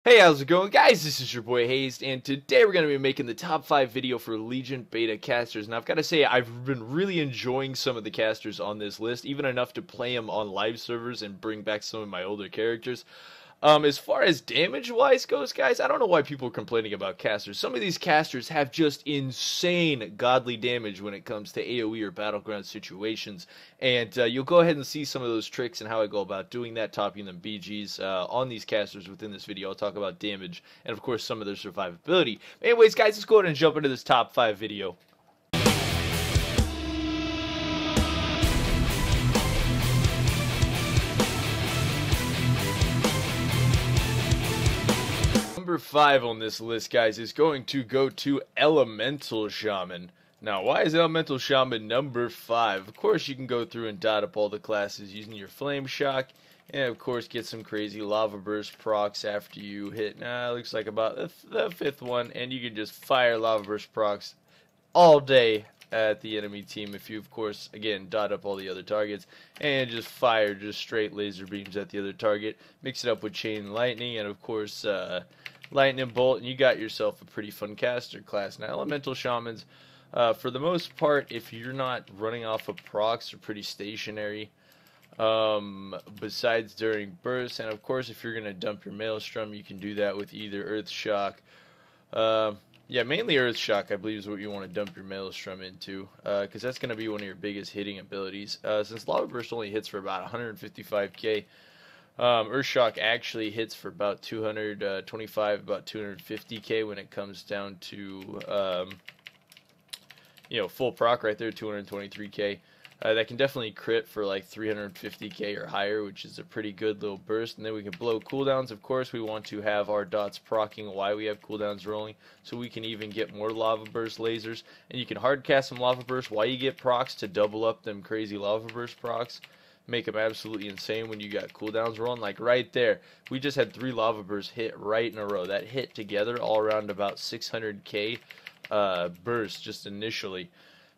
Hey, how's it going, guys? This is your boy Hazzed, and today we're going to be making the top 5 video for Legion Beta casters. Now, I've got to say, I've been really enjoying some of the casters on this list, even enough to play them on live servers and bring back some of my older characters. As far as damage-wise goes, guys, I don't know why people are complaining about casters. Some of these casters have just insane godly damage when it comes to AoE or battleground situations, and you'll go ahead and see some of those tricks and how I go about doing that, topping them BGs on these casters within this video. I'll talk about damage and, of course, some of their survivability. Anyways, guys, let's go ahead and jump into this top 5 video. Number 5 on this list, guys, is going to go to Elemental Shaman. Now, why is Elemental Shaman number 5? Of course, you can go through and dot up all the classes using your Flame Shock, and of course, get some crazy Lava Burst procs after you hit, looks like about the 5th one, and you can just fire Lava Burst procs all day at the enemy team if you, of course, again, dot up all the other targets and just fire just straight laser beams at the other target. Mix it up with Chain Lightning and, of course, Lightning Bolt, and you got yourself a pretty fun caster class. Now, Elemental Shamans, for the most part, if you're not running off of procs, are pretty stationary. Besides during bursts, and of course, if you're going to dump your Maelstrom, you can do that with either Earth Shock. Yeah, mainly Earth Shock, I believe, is what you want to dump your Maelstrom into, because that's going to be one of your biggest hitting abilities. Since Lava Burst only hits for about 155k, Earth Shock actually hits for about 225, about 250k when it comes down to, full proc right there, 223k. That can definitely crit for like 350k or higher, which is a pretty good little burst. And then we can blow cooldowns. Of course, we want to have our dots proccing while we have cooldowns rolling, so we can even get more Lava Burst lasers. And you can hard cast some Lava Burst while you get procs to double up them crazy Lava Burst procs. Make them absolutely insane when you got cooldowns rolling. Like right there, we just had 3 Lava Bursts hit right in a row. That hit together all around about 600k burst just initially.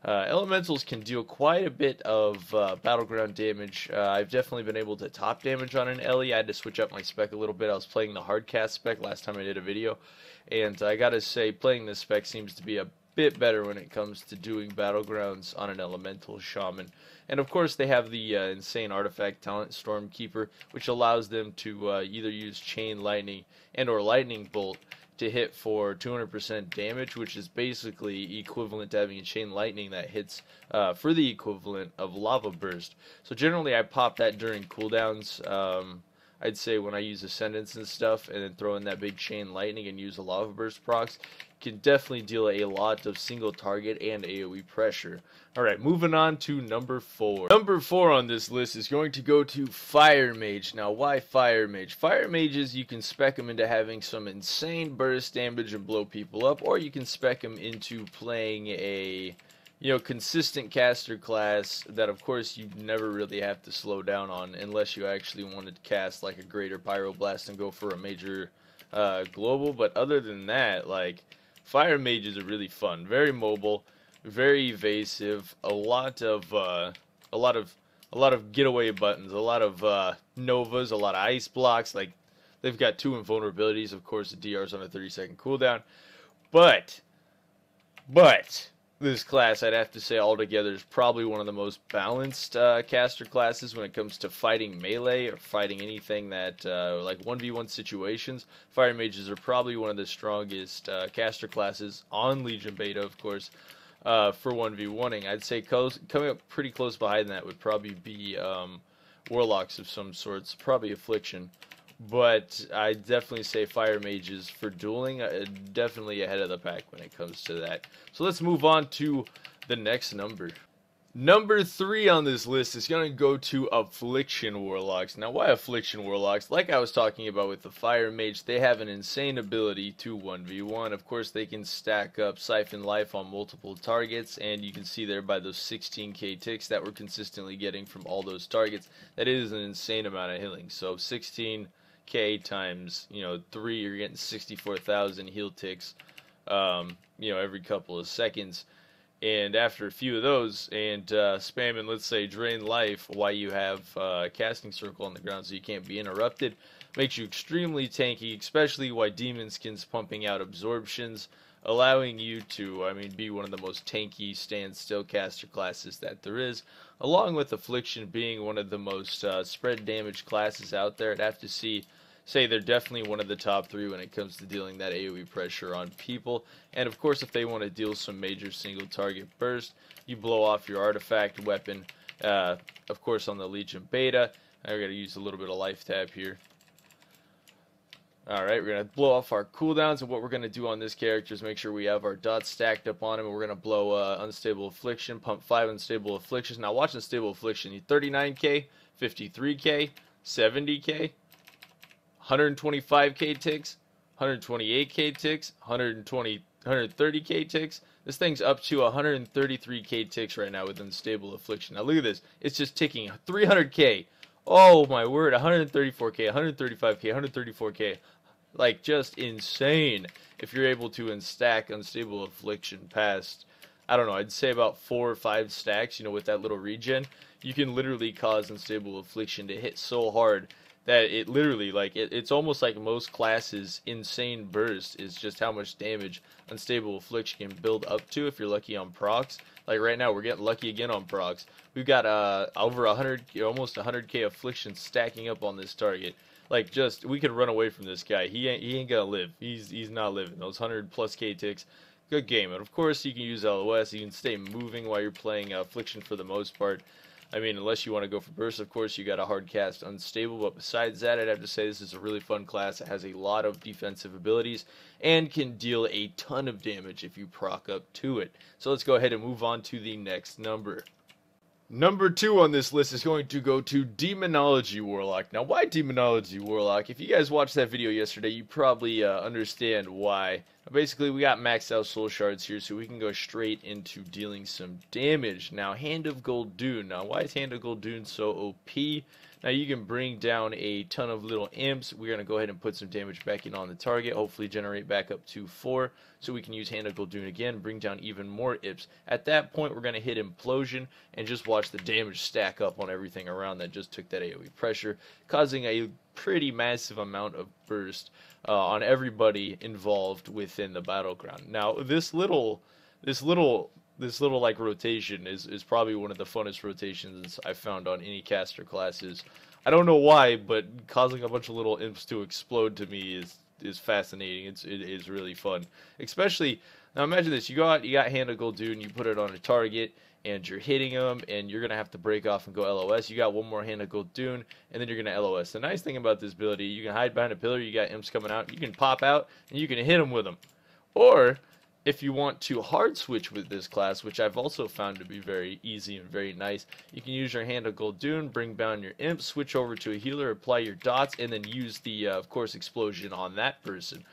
Elementals can deal quite a bit of battleground damage. I've definitely been able to top damage on an Ellie. I had to switch up my spec a little bit. I was playing the hardcast spec last time I did a video, and I gotta say, playing this spec seems to be a bit better when it comes to doing battlegrounds on an Elemental Shaman. And of course, they have the insane artifact talent Stormkeeper, which allows them to either use Chain Lightning and or Lightning Bolt to hit for 200% damage, which is basically equivalent to having a Chain Lightning that hits for the equivalent of Lava Burst. So generally, I pop that during cooldowns. I'd say when I use Ascendance and stuff, and then throw in that big Chain Lightning and use a Lava Burst procs, can definitely deal a lot of single target and AoE pressure. Alright, moving on to number 4. Number 4 on this list is going to go to Fire Mage. Now, why Fire Mage? Fire Mages, you can spec them into having some insane burst damage and blow people up, or you can spec them into playing a consistent caster class that, of course, you never really have to slow down on unless you actually want to cast like a Greater Pyroblast and go for a major global. But other than that, like, Fire Mages are really fun, very mobile, very evasive, a lot of getaway buttons, a lot of novas, a lot of ice blocks. Like, they've got 2 invulnerabilities, of course. The DR's on a 30-second cooldown, but this class, I'd have to say, altogether is probably one of the most balanced caster classes when it comes to fighting melee or fighting anything that, like 1v1 situations. Fire Mages are probably one of the strongest caster classes on Legion Beta, of course, for 1v1ing. I'd say coming up pretty close behind that would probably be Warlocks of some sorts, probably Affliction. But I definitely say Fire Mages for dueling, definitely ahead of the pack when it comes to that. So let's move on to the next number. Number 3 on this list is going to go to Affliction Warlocks. Now, why Affliction Warlocks? Like I was talking about with the Fire Mage, they have an insane ability to 1v1. Of course, they can stack up Siphon Life on multiple targets, and you can see there by those 16k ticks that we're consistently getting from all those targets. That is an insane amount of healing. So 16k times 3, you're getting 64,000 heal ticks every couple of seconds. And after a few of those, and spamming, let's say, Drain Life while you have Casting Circle on the ground so you can't be interrupted, makes you extremely tanky, especially while Demon Skin's pumping out absorptions, allowing you to, I mean, be one of the most tanky standstill caster classes that there is, along with Affliction being one of the most spread damage classes out there. I'd have to say they're definitely one of the top 3 when it comes to dealing that AoE pressure on people. And of course, if they want to deal some major single target burst, you blow off your artifact weapon, of course on the Legion Beta. I gotta use a little bit of life tab here. Alright, we're going to blow off our cooldowns, and what we're going to do on this character is make sure we have our dots stacked up on him, and we're going to blow Unstable Affliction, pump 5 Unstable Afflictions. Now watch Unstable Affliction, you 39k, 53k, 70k, 125k ticks, 128k ticks, 130k ticks. This thing's up to 133k ticks right now with Unstable Affliction. Now look at this, it's just ticking 300k. Oh my word, 134k, 135k, 134k. Like, just insane if you're able to stack Unstable Affliction past, I don't know, I'd say about 4 or 5 stacks, you know, with that little regen. You can literally cause Unstable Affliction to hit so hard that it literally, like, it's almost like most classes' insane burst is just how much damage Unstable Affliction can build up to if you're lucky on procs. Like right now, we're getting lucky again on procs. We've got over 100, almost 100k Affliction stacking up on this target. Like, just, we could run away from this guy. He ain't gonna live. He's not living. Those 100+ k ticks. Good game. And of course, you can use LOS. You can stay moving while you're playing Affliction for the most part. I mean, unless you want to go for burst, of course, you got a hard cast Unstable. But besides that, I'd have to say this is a really fun class. It has a lot of defensive abilities and can deal a ton of damage if you proc up to it. So let's go ahead and move on to the next number. Number 2 on this list is going to go to Demonology Warlock. Now, why Demonology Warlock? If you guys watched that video yesterday, you probably understand why. Basically, we got maxed out soul shards here, so we can go straight into dealing some damage. Now, Hand of Goldune. Now, why is Hand of Goldune so OP? Now, you can bring down a ton of little imps. We're going to go ahead and put some damage back in on the target, hopefully generate back up to 4, so we can use Hand of Goldune again, bring down even more imps. At that point, we're going to hit Implosion and just watch the damage stack up on everything around that just took that AoE pressure, causing a pretty massive amount of burst on everybody involved within the battleground. Now, this little like rotation is probably one of the funnest rotations I've found on any caster classes. I don't know why, but causing a bunch of little imps to explode to me is fascinating. It is really fun. Especially, now imagine this, you got Hand of Goldune, you put it on a target, and you're hitting them, and you're going to have to break off and go LOS. You got one more Hand of Goldune, and then you're going to LOS. The nice thing about this ability, you can hide behind a pillar, you got imps coming out, you can pop out, and you can hit them with them. Or, if you want to hard switch with this class, which I've also found to be very easy and very nice, you can use your Hand of Goldune, bring down your imp, switch over to a healer, apply your dots, and then use the, of course, explosion on that person.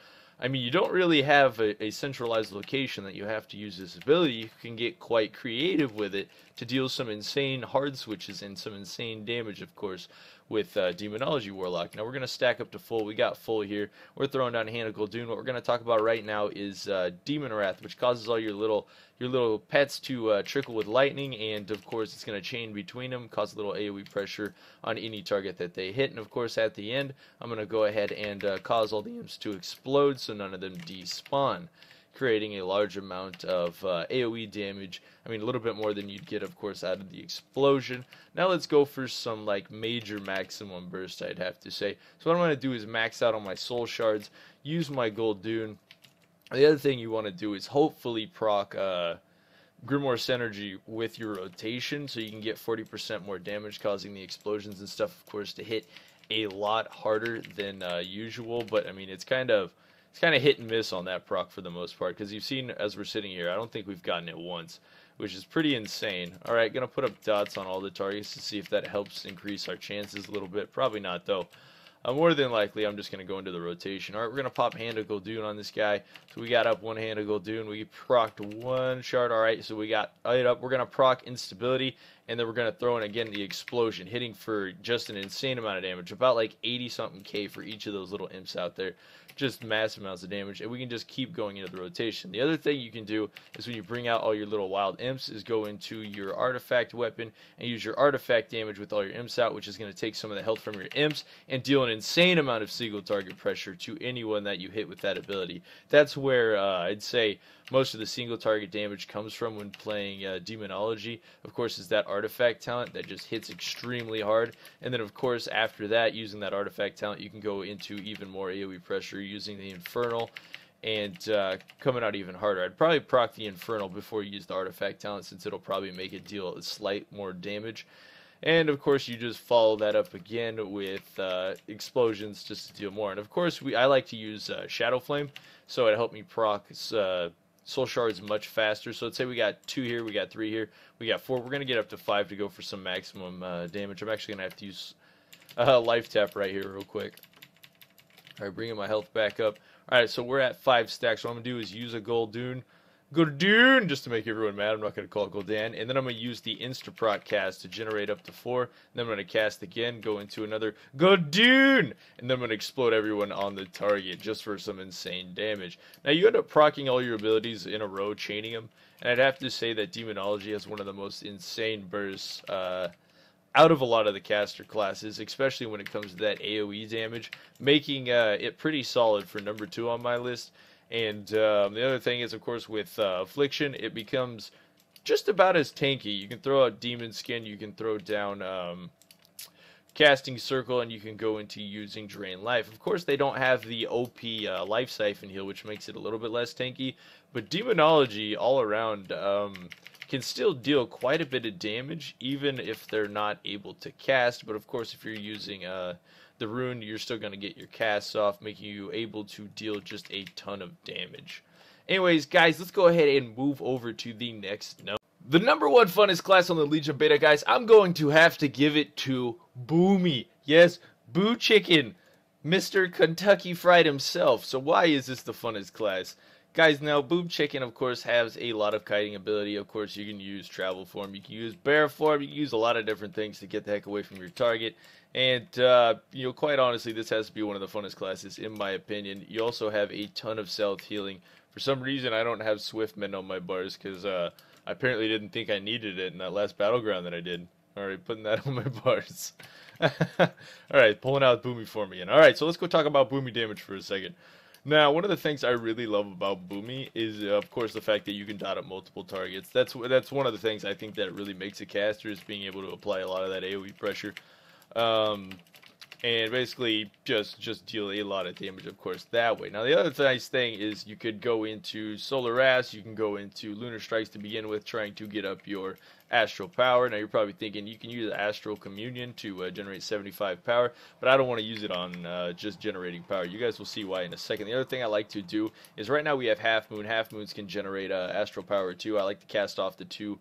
I mean, you don't really have a centralized location that you have to use this ability. You can get quite creative with it to deal some insane hard switches and some insane damage, of course, with Demonology Warlock. Now, we're going to stack up to full. We got full here. We're throwing down Hand of Goldune. What we're going to talk about right now is Demon Wrath, which causes all your little pets to trickle with lightning, and of course it's going to chain between them, cause a little AoE pressure on any target that they hit. And of course at the end, I'm going to go ahead and cause all the imps to explode so none of them despawn, creating a large amount of AoE damage. I mean, a little bit more than you'd get, of course, out of the explosion. Now let's go for some like major maximum burst, I'd have to say. So what I'm going to do is max out on my soul shards, use my Goldune. The other thing you want to do is hopefully proc Grimoire Synergy with your rotation, so you can get 40% more damage, causing the explosions and stuff, of course, to hit a lot harder than usual. But I mean, it's kind of hit and miss on that proc for the most part, because you've seen as we're sitting here, I don't think we've gotten it once, which is pretty insane. All right, gonna put up dots on all the targets to see if that helps increase our chances a little bit. Probably not though. More than likely, I'm just going to go into the rotation. Alright, we're going to pop Hand of Goldune on this guy. So we got up one Hand of Goldune. We procced one shard. Alright, so we got it up. We're going to proc Instability. and then we're going to throw in again the explosion, hitting for just an insane amount of damage, about like 80 something K for each of those little imps out there. Just massive amounts of damage, and we can just keep going into the rotation. The other thing you can do is when you bring out all your little wild imps is go into your artifact weapon and use your artifact damage with all your imps out, which is going to take some of the health from your imps and deal an insane amount of single target pressure to anyone that you hit with that ability. That's where I'd say most of the single target damage comes from when playing Demonology. Of course, is that artifact talent that just hits extremely hard, and then of course after that, using that artifact talent, you can go into even more AoE pressure using the Infernal and coming out even harder. I'd probably proc the Infernal before you use the artifact talent, since it'll probably make it deal a slight more damage. And of course, you just follow that up again with explosions just to deal more. And of course, I like to use Shadow Flame, so it helped me proc Soul Shards much faster. So let's say we got 2 here, we got 3 here, we got 4. We're going to get up to 5 to go for some maximum damage. I'm actually going to have to use Life Tap right here real quick. Alright, bringing my health back up. Alright, so we're at 5 stacks. So what I'm going to do is use a Gul'dan, just to make everyone mad. I'm not going to call it Gul'dan. And then I'm going to use the Insta-Proc cast to generate up to 4. And then I'm going to cast again, go into another Gul'dan! And then I'm going to explode everyone on the target just for some insane damage. Now, you end up proccing all your abilities in a row, chaining them. And I'd have to say that Demonology has one of the most insane bursts out of a lot of the caster classes, especially when it comes to that AoE damage, making it pretty solid for number 2 on my list. And the other thing is, of course, with Affliction, it becomes just about as tanky. You can throw out Demon Skin, you can throw down Casting Circle, and you can go into using Drain Life. Of course, they don't have the OP Life Siphon heal, which makes it a little bit less tanky, but Demonology all around can still deal quite a bit of damage, even if they're not able to cast. But of course, if you're using the rune, you're still going to get your casts off, making you able to deal just a ton of damage. Anyways, guys, let's go ahead and move over to the next note. The number 1 funnest class on the Legion Beta, guys, I'm going to have to give it to Bumi. Yes, Boo Chicken, Mr. Kentucky Fried himself. So why is this the funnest class? Guys, now, Boom Chicken, of course, has a lot of kiting ability. Of course, you can use travel form, you can use bear form, you can use a lot of different things to get the heck away from your target. And, you know, quite honestly, this has to be one of the funnest classes, in my opinion. You also have a ton of self-healing. For some reason, I don't have Swift Mend on my bars, because I apparently didn't think I needed it in that last battleground that I did. Alright, putting that on my bars. Alright, pulling out Bumi for me. Alright, so let's go talk about Bumi damage for a second. Now, one of the things I really love about Bumi is, of course, the fact that you can dot up multiple targets. That's one of the things I think that really makes a caster, is being able to apply a lot of that AoE pressure. And basically just deal a lot of damage, of course, that way. Now, the other nice thing is you could go into Solar Ass, you can go into Lunar Strikes to begin with, trying to get up your Astral Power. Now, you're probably thinking you can use Astral Communion to generate 75 power, but I don't want to use it on just generating power. You guys will see why in a second. The other thing I like to do is, right now we have Half Moon. Half Moons can generate Astral Power too. I like to cast off the 2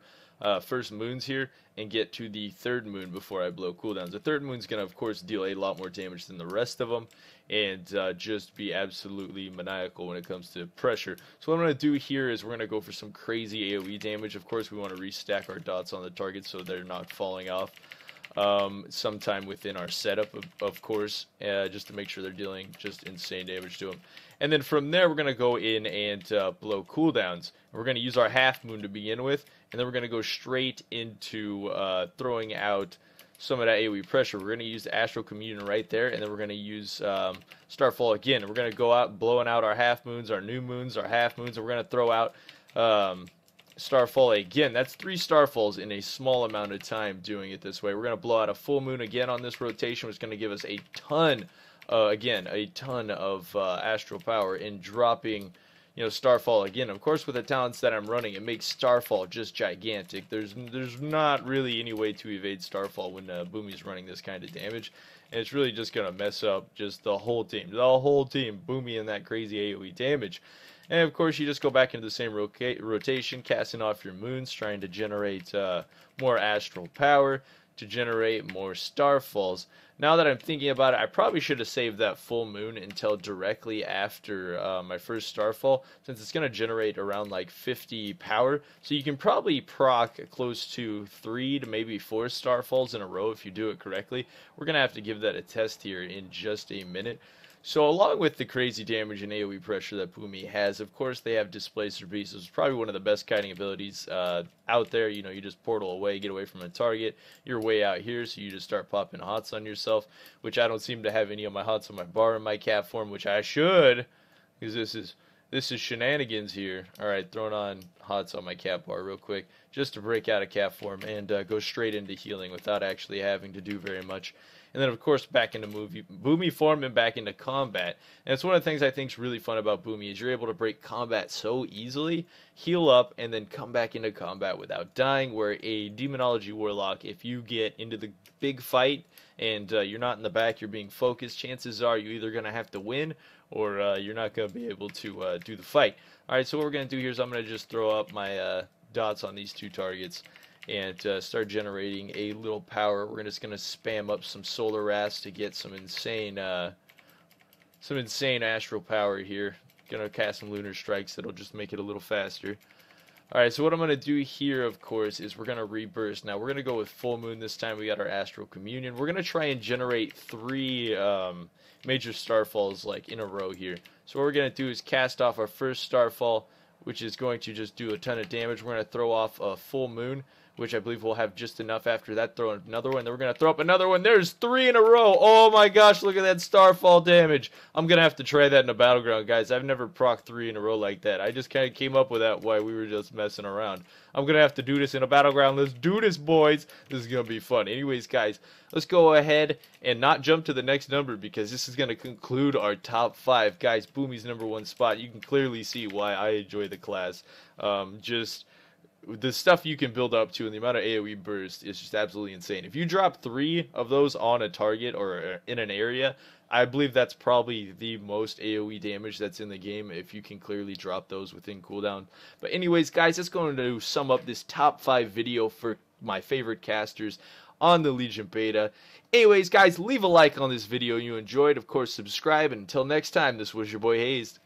first moons here and get to the 3rd moon before I blow cooldowns. The 3rd moon's going to, of course, deal a lot more damage than the rest of them, and just be absolutely maniacal when it comes to pressure. So what I'm going to do here is we're going to go for some crazy AoE damage. Of course, we want to restack our dots on the target so they're not falling off sometime within our setup, of course, just to make sure they're dealing just insane damage to them. And then from there, we're going to go in and blow cooldowns. We're going to use our Half Moon to begin with, and then we're going to go straight into throwing out some of that AoE pressure. We're going to use the Astral Communion right there, and then we're going to use Starfall again. And we're going to go out blowing out our Half Moons, our New Moons, our Half Moons, and we're going to throw out Starfall again. That's 3 Starfalls in a small amount of time doing it this way. We're going to blow out a Full Moon again on this rotation, which is going to give us a ton, again, a ton of Astral Power, and dropping, you know, Starfall again. Of course, with the talents that I'm running, it makes Starfall just gigantic. There's not really any way to evade Starfall when Bumi's running this kind of damage, and it's really just gonna mess up just the whole team. Bumi and that crazy AoE damage. And of course, you just go back into the same rotation, casting off your moons, trying to generate more Astral Power, to generate more Starfalls. Now that I'm thinking about it, I probably should have saved that full moon until directly after my first starfall, since it's going to generate around like 50 power. So you can probably proc close to 3 to maybe 4 starfalls in a row if you do it correctly. We're going to have to give that a test here in just a minute. So along with the crazy damage and AoE pressure that Bumi has, of course they have Displacer Beast. It's probably one of the best kiting abilities out there. You know, you just portal away, get away from a target. You're way out here, so you just start popping hots on yourself, which I don't seem to have any of my hots on my bar in my cat form, which I should, because this is shenanigans here. Alright, throwing on hots on my cat bar real quick, just to break out of cat form and go straight into healing without actually having to do very much. And then, of course, back into Bumi form and back into combat. And it's one of the things I think is really fun about Bumi is you're able to break combat so easily, heal up, and then come back into combat without dying, where a Demonology Warlock, if you get into the big fight and you're not in the back, you're being focused, chances are you're either going to have to win or you're not going to be able to do the fight. Alright, so what we're going to do here is I'm going to just throw up my dots on these 2 targets and start generating a little power. We're just going to spam up some solar wraths to get some insane astral power here. Going to cast some lunar strikes that'll just make it a little faster. Alright, so what I'm going to do here, of course, is we're going to reburst. Now, we're going to go with full moon this time. We got our astral communion. We're going to try and generate 3 major starfalls like in a row here. So what we're going to do is cast off our first starfall, which is going to just do a ton of damage. We're going to throw off a full moon, which I believe we'll have just enough after that. Throw another one. Then we're going to throw up another one. There's 3 in a row. Oh my gosh, look at that starfall damage. I'm going to have to try that in a battleground, guys. I've never proc 3 in a row like that. I just kind of came up with that while we were just messing around. I'm going to have to do this in a battleground. Let's do this, boys. This is going to be fun. Anyways, guys, let's go ahead and not jump to the next number because this is going to conclude our top 5. Guys, Bumi's #1 spot. You can clearly see why I enjoy the class. Just the stuff you can build up to and the amount of AoE burst is just absolutely insane. If you drop 3 of those on a target or in an area, I believe that's probably the most AoE damage that's in the game if you can clearly drop those within cooldown. But anyways, guys, that's going to sum up this top 5 video for my favorite casters on the Legion Beta. Anyways, guys, leave a like on this video you enjoyed. Of course, subscribe. And until next time, this was your boy Hazzed.